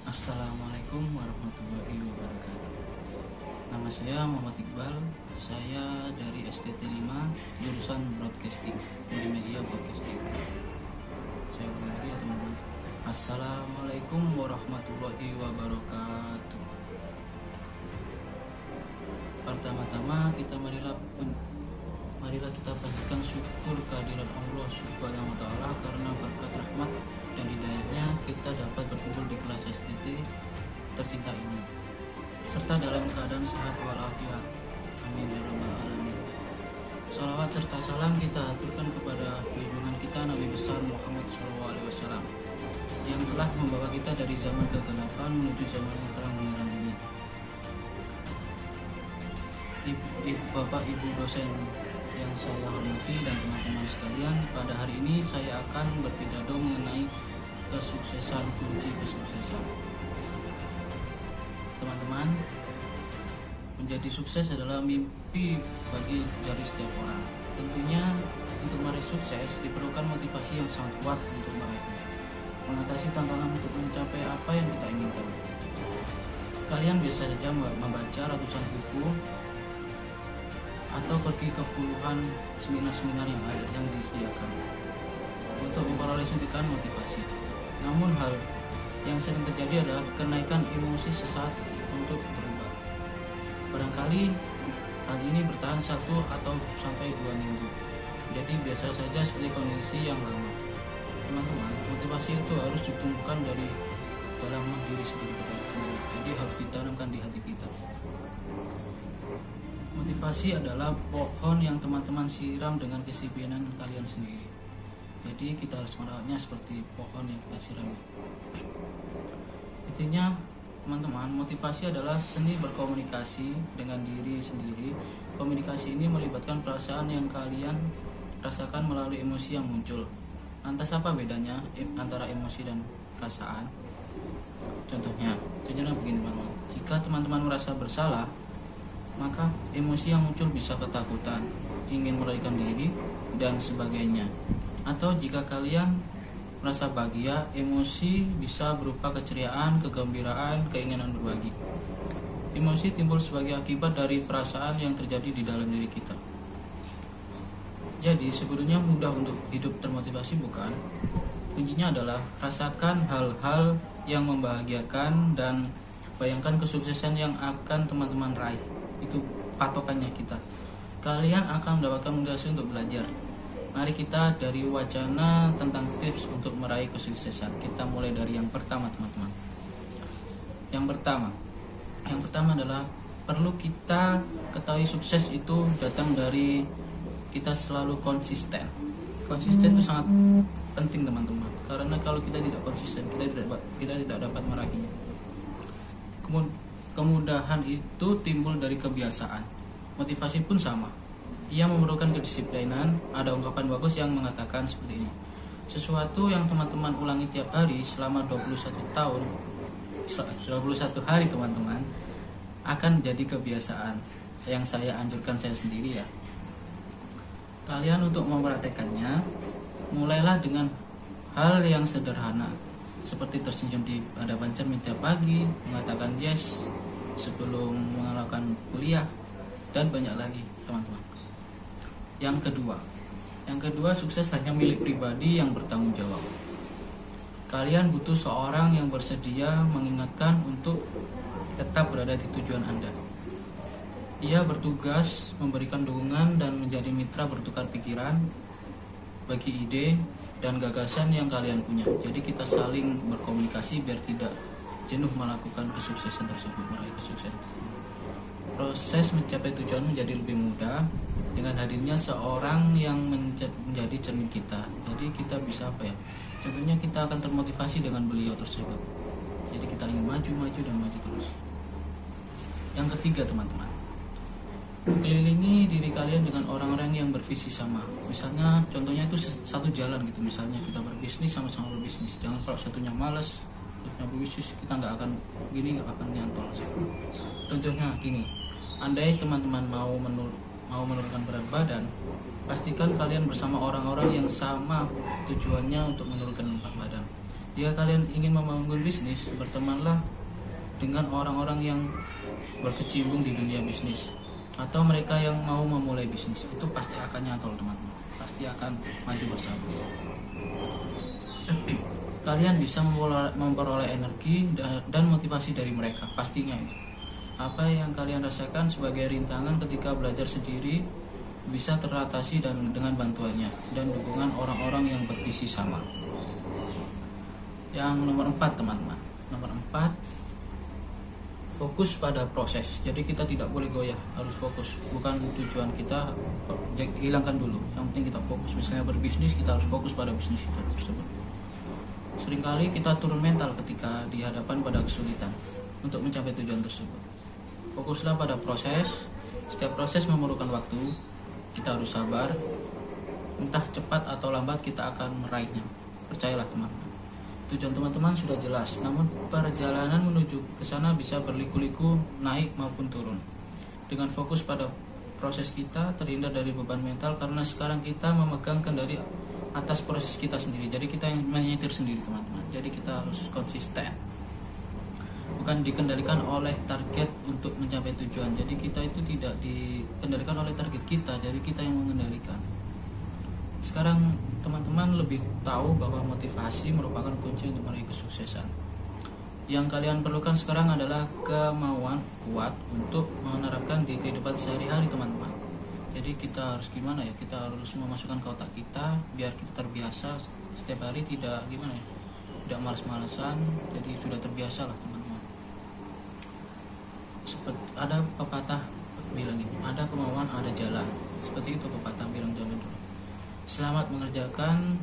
Assalamualaikum warahmatullahi wabarakatuh. Nama saya Muhammad Iqbal. Saya dari STT 5 jurusan Broadcasting, Multimedia Broadcasting. Saya ulang lagi ya teman-teman. Assalamualaikum warahmatullahi wabarakatuh. Pertama-tama marilah kita panjatkan syukur kehadirat Allah Subhanahu wa taala karena berkat rahmat dan hidayahnya kita dapat berkumpul di kelas STT tercinta ini serta dalam keadaan sehat walafiat. Amin ya rabbal alamin. Salawat serta salam kita aturkan kepada junjungan kita Nabi besar Muhammad SAW yang telah membawa kita dari zaman kegelapan menuju zaman yang terang benderang ini. Bapak Ibu dosen yang saya hormati dan teman-teman sekalian, pada hari ini saya akan berpidato mengenai kesuksesan, kunci kesuksesan. Teman-teman, menjadi sukses adalah mimpi dari setiap orang. Tentunya untuk meraih sukses diperlukan motivasi yang sangat kuat untuk meraihnya, mengatasi tantangan untuk mencapai apa yang kita inginkan. Kalian biasa saja membaca ratusan buku atau pergi ke puluhan seminar-seminar yang disediakan untuk memperoleh suntikan motivasi. Namun hal yang sering terjadi adalah kenaikan emosi sesaat untuk berubah. Barangkali hal ini bertahan 1 atau sampai 2 minggu. Jadi biasa saja seperti kondisi yang lama. Teman-teman, motivasi itu harus ditumbuhkan dari dalam diri sendiri kita sendiri. Jadi harus ditanamkan di hati kita. Motivasi adalah pohon yang teman-teman siram dengan kedisiplinan kalian sendiri. Jadi kita harus merawatnya seperti pohon yang kita siram. Intinya teman-teman, motivasi adalah seni berkomunikasi dengan diri sendiri. Komunikasi ini melibatkan perasaan yang kalian rasakan melalui emosi yang muncul. Lantas apa bedanya antara emosi dan perasaan? Contohnya begini teman-teman. Jika teman-teman merasa bersalah, maka emosi yang muncul bisa ketakutan, ingin melarikan diri, dan sebagainya. Atau jika kalian merasa bahagia, emosi bisa berupa keceriaan, kegembiraan, keinginan berbagi. Emosi timbul sebagai akibat dari perasaan yang terjadi di dalam diri kita. Jadi sebetulnya mudah untuk hidup termotivasi, bukan? Kuncinya adalah rasakan hal-hal yang membahagiakan dan bayangkan kesuksesan yang akan teman-teman raih. Itu patokannya kita. Kalian akan mendapatkan motivasi untuk belajar. Mari kita dari wacana tentang tips untuk meraih kesuksesan. Kita mulai dari yang pertama teman-teman. Yang pertama adalah perlu kita ketahui sukses itu datang dari kita selalu konsisten. Konsisten itu sangat penting teman-teman. Karena kalau kita tidak konsisten, kita tidak dapat meraihnya. Kemudahan itu timbul dari kebiasaan. Motivasi pun sama. Ia memerlukan kedisiplinan. Ada ungkapan bagus yang mengatakan seperti ini: sesuatu yang teman-teman ulangi tiap hari selama 21 hari teman-teman akan jadi kebiasaan. Yang saya anjurkan saya sendiri ya. Kalian untuk mempraktekannya, mulailah dengan hal yang sederhana, seperti tersenyum di hadapan cermin tiap pagi, mengatakan yes sebelum mengerjakan kuliah, dan banyak lagi teman-teman. Yang kedua, sukses hanya milik pribadi yang bertanggung jawab. Kalian butuh seorang yang bersedia mengingatkan untuk tetap berada di tujuan Anda. Ia bertugas memberikan dukungan dan menjadi mitra bertukar pikiran, bagi ide dan gagasan yang kalian punya. Jadi kita saling berkomunikasi biar tidak jenuh melakukan kesuksesan tersebut, meraih kesuksesan. Proses mencapai tujuan menjadi lebih mudah dengan hadirnya seorang yang menjadi cermin kita. Jadi kita bisa contohnya kita akan termotivasi dengan beliau tersebut. Jadi kita ingin maju dan maju terus. Yang ketiga teman-teman, kelilingi diri kalian dengan orang-orang yang bervisi sama. Misalnya contohnya itu satu jalan gitu. Misalnya kita berbisnis, sama-sama berbisnis. Jangan kalau satunya malas, satunya berbisnis, kita nggak akan nyantol. Contohnya gini, andai teman-teman mau menurunkan berat badan, pastikan kalian bersama orang-orang yang sama tujuannya untuk menurunkan berat badan. Jika kalian ingin membangun bisnis, bertemanlah dengan orang-orang yang berkecimpung di dunia bisnis, atau mereka yang mau memulai bisnis. Itu pasti akan nyantol teman-teman, pasti akan maju bersama. Kalian bisa memperoleh energi dan motivasi dari mereka, pastinya itu. Apa yang kalian rasakan sebagai rintangan ketika belajar sendiri bisa teratasi dengan bantuannya dan dukungan orang-orang yang bervisi sama. Yang nomor 4 teman-teman, nomor 4, fokus pada proses. Jadi kita tidak boleh goyah, harus fokus. Bukan tujuan kita hilangkan dulu, yang penting kita fokus. Misalnya berbisnis, kita harus fokus pada bisnis kita tersebut. Seringkali kita turun mental ketika dihadapan pada kesulitan untuk mencapai tujuan tersebut. Fokuslah pada proses. Setiap proses memerlukan waktu, kita harus sabar. Entah cepat atau lambat kita akan meraihnya, percayalah teman-teman. Tujuan teman-teman sudah jelas, namun perjalanan menuju ke sana bisa berliku-liku, naik maupun turun. Dengan fokus pada proses, kita terhindar dari beban mental karena sekarang kita memegang kendali atas proses kita sendiri. Jadi kita yang menyetir sendiri teman-teman. Jadi kita harus konsisten, bukan dikendalikan oleh target untuk mencapai tujuan. Jadi kita itu tidak dikendalikan oleh target kita, jadi kita yang mengendalikan. Sekarang teman-teman lebih tahu bahwa motivasi merupakan kunci untuk meraih kesuksesan. Yang kalian perlukan sekarang adalah kemauan kuat untuk menerapkan di kehidupan sehari-hari teman-teman. Jadi kita harus gimana ya, kita harus memasukkan ke otak kita biar kita terbiasa setiap hari, tidak gimana ya, tidak malas-malasan. Jadi sudah terbiasa lah teman-teman. Seperti ada pepatah bilang ini, ada kemauan ada jalan. Seperti itu pepatah bilang zaman dulu. Selamat mengerjakan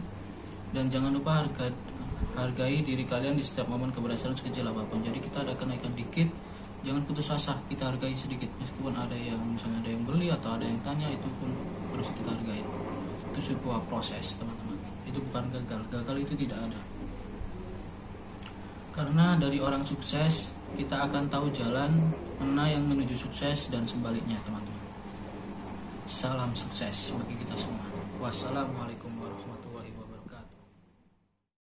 dan jangan lupa hargai diri kalian di setiap momen keberhasilan sekecil apapun. Jadi kita ada kenaikan dikit, jangan putus asa, kita hargai sedikit. Meskipun ada yang misalnya ada yang beli atau ada yang tanya, itu pun harus kita hargai. Itu sebuah proses teman-teman. Itu bukan gagal. Gagal itu tidak ada. Karena dari orang sukses kita akan tahu jalan mana yang menuju sukses dan sebaliknya teman-teman. Salam sukses bagi kita semua. Wassalamualaikum warahmatullahi wabarakatuh.